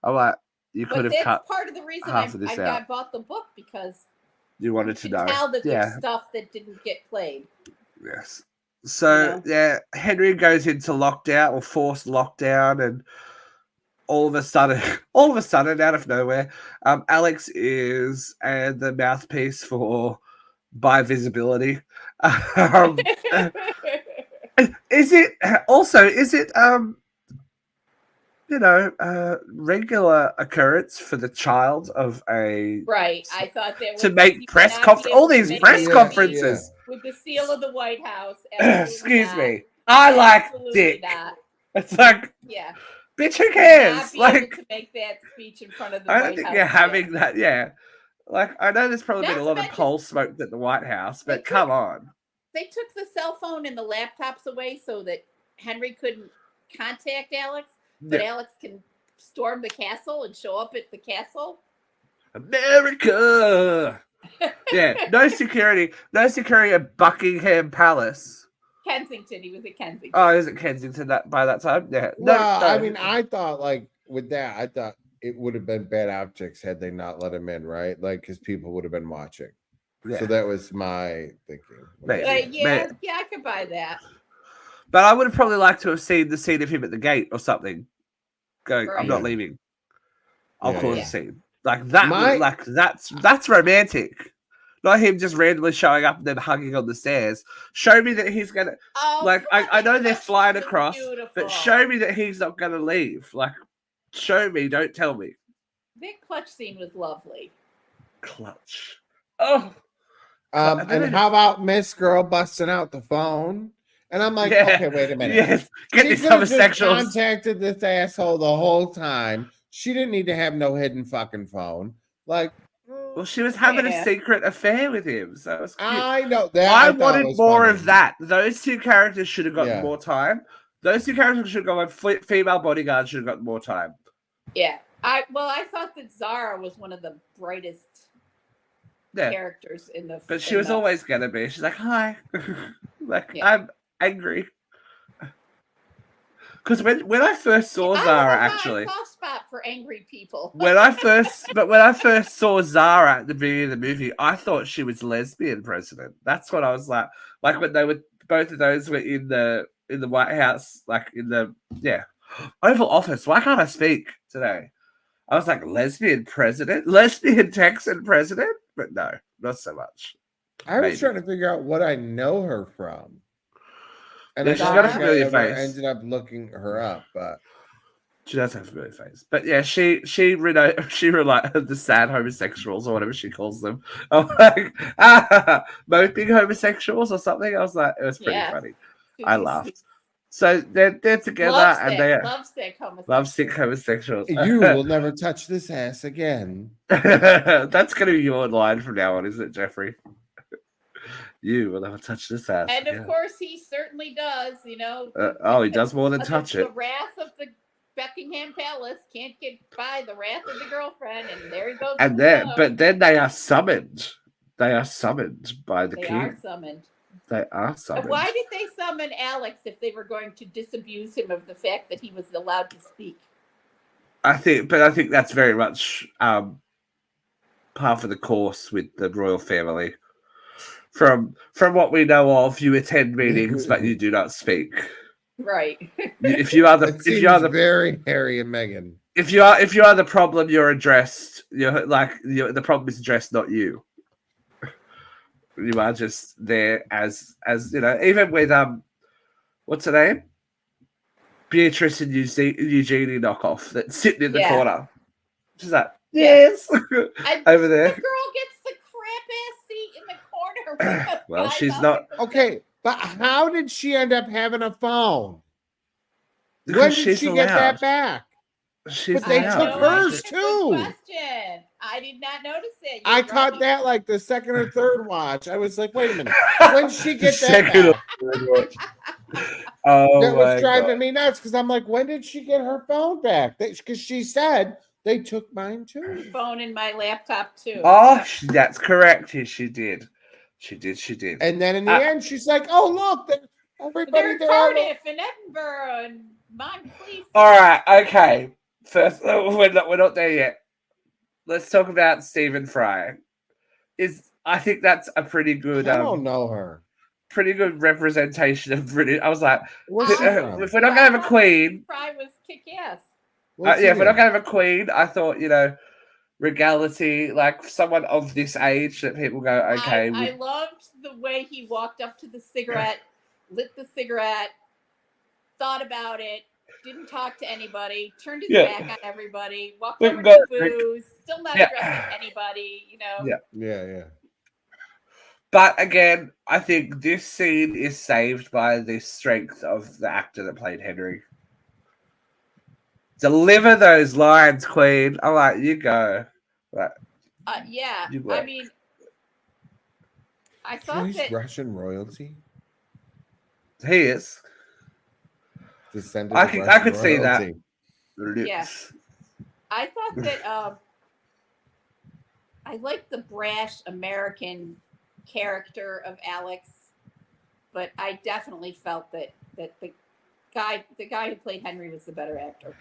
I'm like, you But could have that's cut. part of the reason half of this I out. bought the book, because You wanted to you can know. tell that Yeah. there's stuff that didn't get played. Yes. So You yeah, Henry goes into lockdown or forced lockdown, and all of a sudden, out of nowhere, Alex is the mouthpiece for bi visibility. Is it regular occurrence for the child of a Right. I thought that was to make he press would not conference be all able to these make press it conferences. with the seal of the White House. Absolutely Excuse not. me. I like Absolutely dick. not. It's like, Yeah. bitch, who Not cares? be able Like, to make that speech in front of the I White don't think House. you're yet. having that. Yeah. Like, I know there's probably Not been a to lot of mention- polls smoked at the White House, They but come on. They took the cell phone and the laptops away so that Henry couldn't contact Alex, but Yeah. Alex can storm the castle and show up at the castle. America. Yeah. No security. No security at Buckingham Palace. Kensington. He was at Kensington. Oh, is it Kensington by that time? Yeah. Well, I mean, I thought like with that, I thought it would have been bad optics had they not let him in, right? Like, because people would have been watching. Yeah. So that was my thinking. Maybe. Yeah, I could buy that. But I would have probably liked to have seen the scene of him at the gate or something, going, "I'm Right. not Yeah. leaving. I'll Yeah, cause yeah. a scene." Like that. My- Like that's romantic. Not him just randomly showing up and then hugging on the stairs. Show me that he's gonna. Oh, Like I know they're Clutch flying was across, beautiful. but show me that he's not gonna leave. Like, show me. Don't tell me. That clutch scene was lovely. Clutch. Oh. And how about Miss Girl busting out the phone? And I'm like, Yeah. okay, wait a minute. Yes. Get She these could have just homosexuals. contacted this asshole the whole time. She didn't need to have no hidden fucking phone. Like, Well, she was having a Yeah. secret affair with him, so it was cute. I know that. I thought wanted was more funny. of that. Those two characters should have gotten Yeah. more time. Those two characters should have gone. Female bodyguard should have gotten more time. Yeah. I thought that Zara was one of the brightest Yeah, characters in the. but she was always gonna be. She's like, "Hi," like Yeah. I'm angry. Because when I first saw Zara, actually, a soft spot for angry people. when I first saw Zara at the beginning of the movie, I thought she was lesbian president. That's what I was like. Like when they were both of those were in the White House, like in the Oval Office. Why can't I speak today? I was like, lesbian president, lesbian Texan president, but no, not so much. I was Maybe. trying to figure out what I know her from. And Yeah, I she's don't got a think I familiar ever face. ended up looking her up, but She does have a familiar face, but yeah, she like the sad homosexuals or whatever she calls them. I'm like moping homosexuals or something. I was like, it was pretty funny. I laughed. So they're together and they are lovesick homosexuals. you will never touch this ass again. That's going to be your line from now on, isn't it, Jeffrey? You will never touch this ass. And again. of course, he certainly does. You know. He does more than touch it. The wrath of the Buckingham Palace can't get by the wrath of the girlfriend, and there he goes. And but then they are summoned. They are summoned by the king. They are summoned. They are summoned. Why did they summon Alex if they were going to disabuse him of the fact that he was allowed to speak? I think that's very much par for the course with the royal family. From what we know of, you attend meetings, but you do not speak. Right. If you are the very Harry and Meghan. If you are the problem, you're addressed. The problem is addressed, not you. You are just there as you know. Even with what's her name? Beatrice and Eugenie knockoff that's sitting in the corner. She's like, yes, over there. The girl gets the crap ass seat in the corner. Well, she's not okay. But how did she end up having a phone? When did she get that back? But they took hers too. Question. I did not notice it. I caught that like the second or third watch. I was like, wait a minute. When did she get that back? Oh, that was driving me nuts because I'm like, when did she get her phone back? Because she said they took mine too. Phone and my laptop too. Oh, that's correct. Yes, she did. She did. And then in the end, she's like, "Oh look, everybody there." Cardiff and Edinburgh and Moncrief. All right, okay. First, we're not there yet. Let's talk about Stephen Fry. I think that's a pretty good. I don't know her. Pretty good representation of British. I was like, if we're not gonna have a queen. Fry was kick ass. If we're not gonna have a queen, I thought regality, like someone of this age that people go, okay. I loved the way he walked up to the cigarette, lit the cigarette, thought about it, didn't talk to anybody, turned his back on everybody, walked over to the booze, still not addressing anybody, Yeah. But again, I think this scene is saved by the strength of the actor that played Henry. Deliver those lines, Queen. I'm like, you go. Like, yeah. You I mean, I thought that Russian royalty. He is. Descended I could see that. Yeah. I thought that I like the brash American character of Alex, but I definitely felt that the guy who played Henry was the better actor.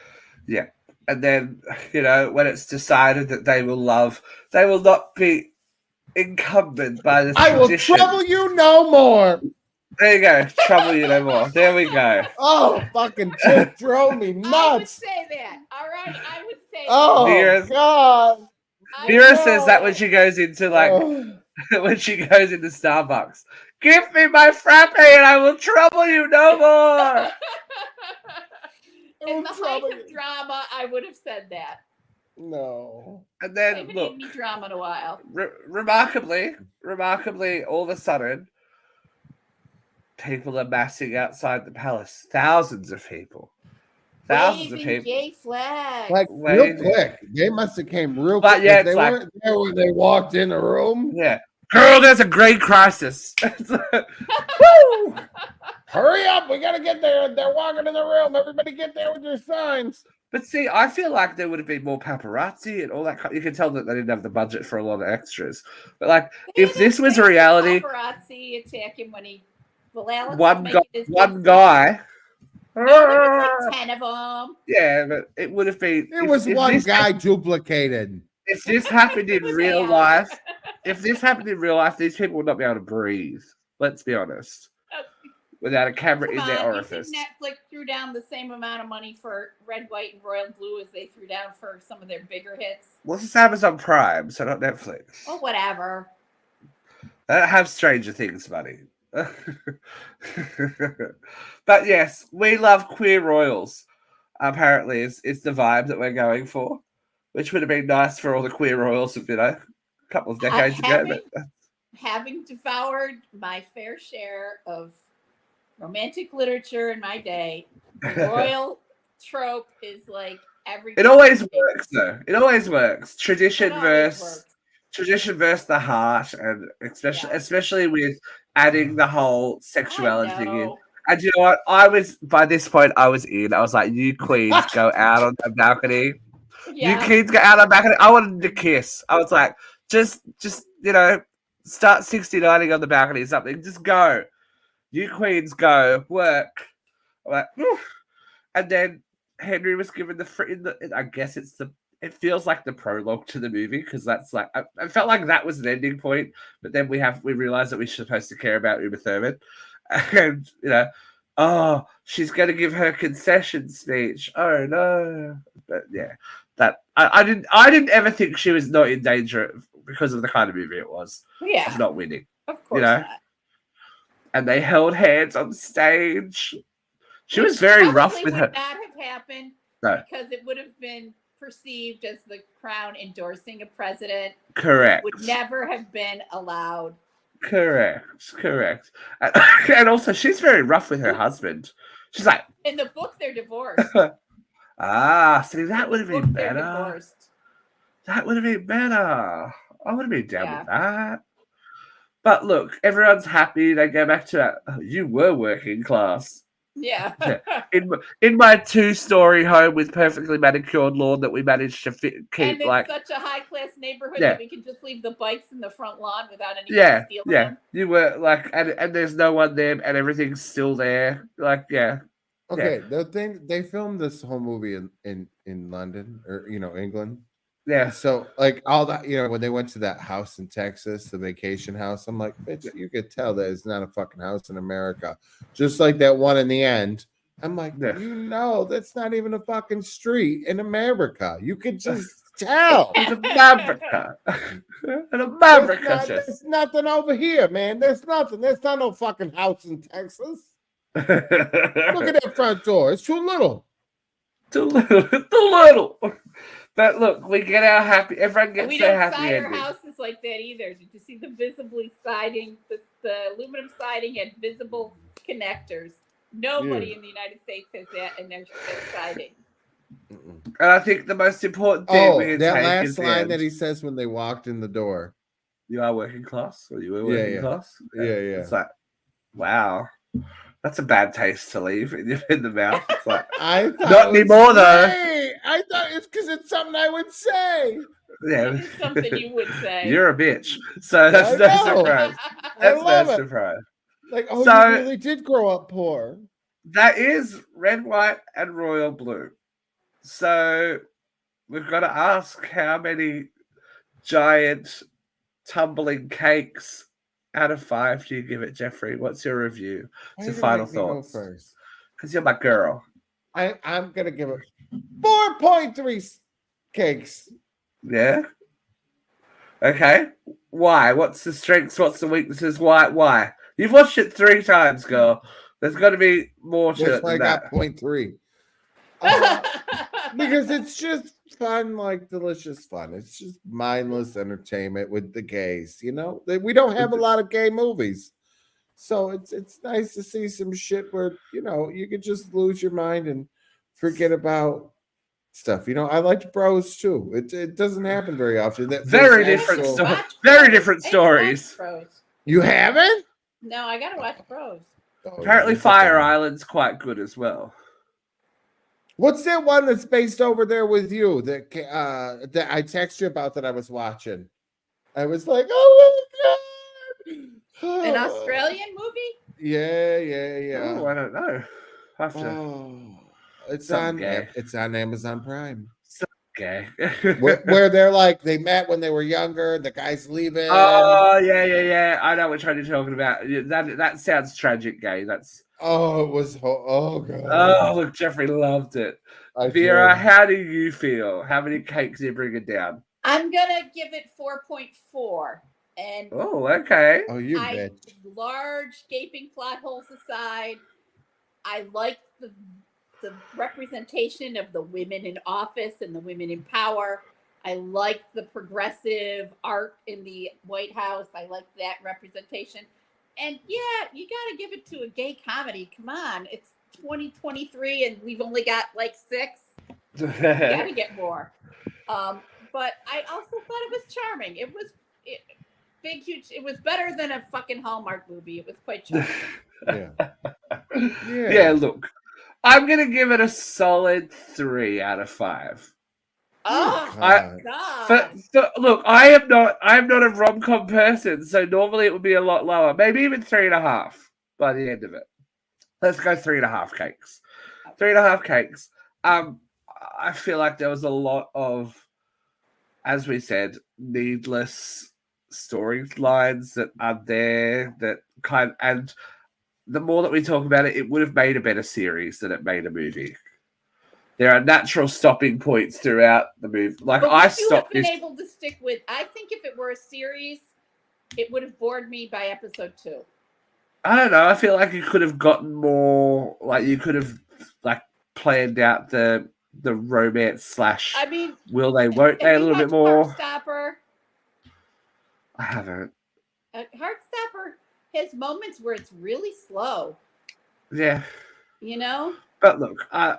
Yeah. And then, when it's decided that they will not be encumbered by this I will tradition. trouble you no more. There you go. Trouble you no more. There we go. Oh, fucking just drove me I would nuts. say that. All right, I would say Oh, Vera- God. Vera know. says that when she goes into Oh. when she goes into Starbucks. Give me my frappe and I will trouble you no more. In the height of drama, I would have said that. No. And I then haven't look, eaten any drama in a while. remarkably, all of a sudden, people are massing outside the palace. Thousands of people. Thousands Waving of people. gay flags. Like real quick. They must have came real But quick. yeah, If they it's like- weren't there when they walked in the room. Yeah. Girl, there's a great crisis. Woo! Hurry up. We got to get there. They're walking in the room. Everybody get there with your signs. But see, I feel like there would have been more paparazzi and all that. You can tell that they didn't have the budget for a lot of extras. But like, if this was a reality, paparazzi attack him when he Alex one was guy, making his one big- guy. No, there was like 10 of them. Yeah, but it would have been. It was one guy duplicated. If this happened in It was real AI. life, these people would not be able to breathe. Let's be honest. Without a camera in Come their on, orifice. you think Netflix threw down the same amount of money for Red, White, and Royal Blue as they threw down for some of their bigger hits? Well, this is Amazon Prime, so not Netflix. Oh, whatever. They don't have Stranger Things money. But yes, we love queer royals. Apparently, it's the vibe that we're going for, which would have been nice for all the queer royals of a couple of decades ago. But Having devoured my fair share of romantic literature in my day, the royal trope is like every. it always works, though. It always works. Tradition It always versus works. the heart, and Yeah. especially with adding the whole sexuality thing in. know. And you know what? By this point, I was in. I was like, you queens go out on the balcony. Yeah. You kids go out on the balcony. I wanted to kiss. I was like, just start 69ing on the balcony or something. Just go. You queens go. Work. I'm like, oof. And then Henry was given I guess it feels like the prologue to the movie, because that's like, I felt like that was an ending point, but then we realized that we're supposed to care about Uma Thurman. And oh, she's going to give her concession speech. Oh no! But yeah, that I didn't ever think she was not in danger because of the kind of movie it was. Yeah. Of not winning, Of course know? not. And they held hands on stage. She was very rough with her. Would not have happened because it would have been perceived as the crown endorsing a president. Correct. Would never have been allowed. Correct. And also, she's very rough with her husband. She's like, in the book, they're divorced. See, that would have been better. That would have been better. I would have been down with that. But look, everyone's happy. They go back to that. You were working class. Yeah. In my 2-story home with perfectly manicured lawn that we managed to keep, and like such a high class neighborhood that we can just leave the bikes in the front lawn without anyone stealing them. You were like, and there's no one there, and everything's still there. Like, Okay, the thing, they filmed this whole movie in London, or England. Yeah. So like all that, when they went to that house in Texas, the vacation house, I'm like, bitch, you could tell that it's not a fucking house in America. Just like that one in the end. I'm like, that's not even a fucking street in America. You could just tell. In America. In America. There's nothing over here, man. There's nothing. There's not no fucking house in Texas. Look at that front door. It's too little. Too little. But look, we get our happy. Everyone gets their happy ending. We don't side our houses like that either. Did you see the visibly siding? The aluminum siding had visible connectors. Nobody in the United States has that in their siding. And I think the most important thing that last line that he says when they walked in the door. You are working class, or you were working class. Yeah. It's like, wow. That's a bad taste to leave in the mouth. It's like, I thought not anymore, though. I thought it's because it's something I would say. Yeah, it's something you would say. You're a bitch, so that's no surprise. That's no surprise. Like, you really did grow up poor. That is Red, White, and Royal Blue. So we've got to ask how many giant tumbling cakes out of 5 do you give it, Jeffrey? What's your review? Why Some you gonna final make me go thoughts. first? Because you're my girl. I'm gonna give it 4.3 cakes. Yeah. Okay. Why? What's the strengths? What's the weaknesses? Why? You've watched it 3 times, girl. There's got to be more to That's it why I than that. got 0.3. Because it's just fun, like delicious fun. It's just mindless entertainment with the gays. You know, we don't have a lot of gay movies, so it's nice to see some shit where you could just lose your mind and forget about stuff. I liked Bros too. It doesn't happen very often. Very different story. Very different stories. You haven't? No, I gotta watch Bros. Oh, Apparently, it's Fire okay. Island's quite good as well. What's that one that's based over there with you that I texted you about that I was watching? I was like, oh my god, An Australian movie? Yeah. Oh, I don't know. It's Something on gay. it's on Amazon Prime. Okay. where they're like they met when they were younger. The guy's leaving. Oh yeah. I know which one you're talking about. That sounds tragic, gay. That's. Oh, it was. Oh god. Oh, look, Jeffrey loved it. Vera, how do you feel? How many cakes are you bringing down? I'm gonna give it 4.4. And okay. Oh, you bitch. Large gaping plot holes aside, I like the representation of the women in office and the women in power. I like the progressive art in the White House. I like that representation. And yeah, you got to give it to a gay comedy. Come on. It's 2023 and we've only got like 6. You got to get more. But I also thought it was charming. It was big, huge. It was better than a fucking Hallmark movie. It was quite charming. Yeah, look. I'm going to give it a solid 3 out of 5. Oh, God. Look, I am not a rom-com person, so normally it would be a lot lower. Maybe even 3.5 by the end of it. Let's go 3.5 cakes. 3.5 cakes. I feel like there was a lot of, as we said, needless storylines that are there and the more that we talk about it, it would have made a better series than it made a movie. There are natural stopping points throughout the movie. Like I stopped been able to stick with. I think if it were a series, it would have bored me by episode 2. I don't know. I feel like you could have gotten more. Like you could have planned out the romance / I mean, will they, won't they, a little bit more. Heartstopper. I haven't. Heartstopper has moments where it's really slow. Yeah. But look, by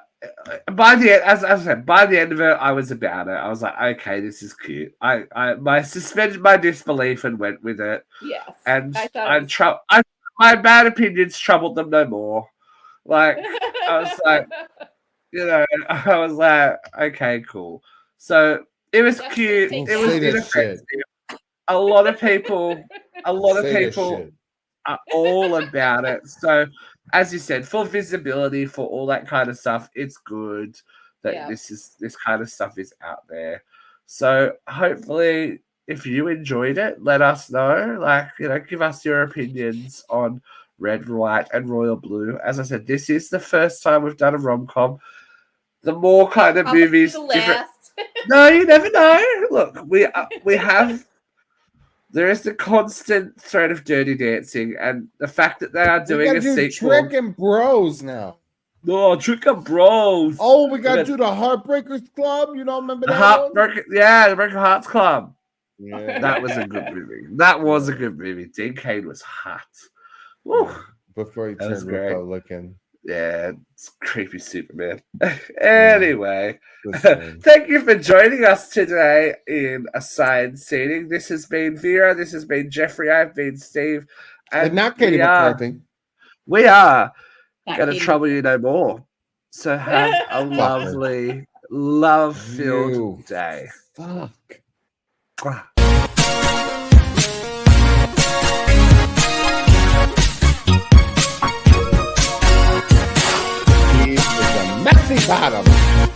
the end, as I said, by the end of it, I was about it. I was like, okay, this is cute. I suspended my disbelief and went with it. Yes. And my bad opinions troubled them no more. Like I was like, I was like, okay, cool. So it was cute. It was inoffensive. A lot of people are all about it. So, as you said, for visibility, for all that kind of stuff, it's good that this kind of stuff is out there. So, hopefully, if you enjoyed it, let us know. Give us your opinions on Red, White, and Royal Blue. As I said, this is the first time we've done a rom-com. The more kind of movies, different. No, you never know. Look, we have. There is the constant thread of Dirty Dancing, and the fact that they are doing a sequel. Trick and Bros now. No, Trick and Bros. Oh, we got to do the Heartbreakers Club. You don't remember that one? The Broken Hearts Club. Yeah. That was a good movie. That was a good movie. Dean Cain was hot. Woo. Before he turned Republican. Yeah, it's creepy Superman. Anyway, thank you for joining us today in Assigned Seating. This has been Vera. This has been Jeffrey. I've been Steve. And not Katie McCarthy. We are going to trouble you no more. So have a lovely, love-filled day. Fuck. Messy bottom.